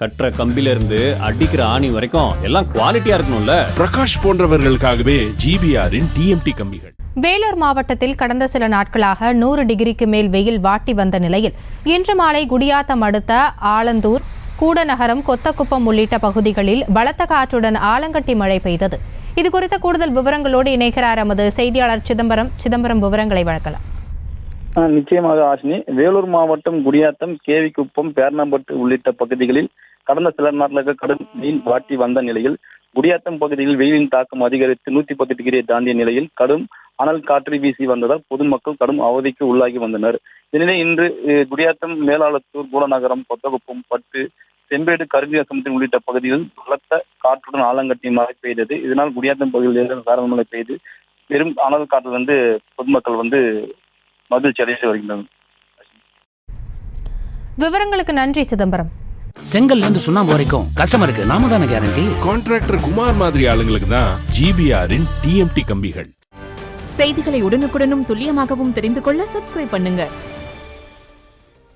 கட்டுற கம்பில இருந்து அடிக்கிற ஆணி வரைக்கும் எல்லாம் குவாலிட்டியா இருக்கணும்ல. பிரகாஷ் போன்றவர்களுக்காகவே ஜிபிஆரின் டிஎம்டி கம்பிகள். வேலூர் மாவட்டத்தில் கடந்த சில நாட்களாக 100 டிகிரிக்கு மேல் வெயில் வாட்டி வந்த நிலையில் இன்று மாலை குடியாத்தம் அடுத்த ஆலந்தூர், கூடநகரம், கொத்தக்குப்பம் உள்ளிட்ட பகுதிகளில் பலத்த காற்றுடன் ஆலங்கட்டி மழை பெய்தது. இதுகுறித்த கூடுதல் விவரங்களோடு இணைக்கிறார் எமது செய்தியாளர் சிதம்பரம். விவரங்களை வழங்கலாம். நிச்சயமாக ஆசினி. வேலூர் மாவட்டம் குடியாத்தம், கேவிக்குப்பம், பேரணாம்பட்டு உள்ளிட்ட பகுதிகளில் கடந்த சில நாட்களாக கடும் வெயில் வாட்டி வந்த நிலையில் குடியாத்தம் பகுதியில் வெயிலின் தாக்கம் அதிகரித்து 110 டிகிரியை தாண்டிய நிலையில் கடும் அனல் காற்று வீசி வந்ததால் பொதுமக்கள் கடும் அவதிக்கு உள்ளாகி வந்தனர். இதனிடையே இன்று குடியாத்தம், மேலாளத்தூர், கூடநகரம், கொத்தகுப்பம், பட்டு, செம்பேடு, கருங்கசமுத்திரம் உள்ளிட்ட பகுதிகளில் பலத்த காற்றுடன் ஆலங்கட்டி மழை பெய்தது. இதனால் குடியாத்தம் பகுதியில் காரணமழை பெய்து பெரும் அனல் காற்று பொதுமக்கள் மகிழ்ச்சி அடைந்து வருகின்றனர். விவரங்களுக்கு நன்றி சிதம்பரம். செங்கல்ல இருந்து சுண்ணாம்பு வரைக்கும் கஸ்டமருக்கு நாம தானே கேரண்டி. கான்ட்ராக்டர் குமார் மாதிரி ஆளுங்களுக்கு தான் ஜிபிஆரின் டிஎம்டி கம்பிகள். செய்திகளை உடனுக்குடனும் துல்லியமாகவும் தெரிந்து கொள்ள சப்ஸ்கிரைப் பண்ணுங்க.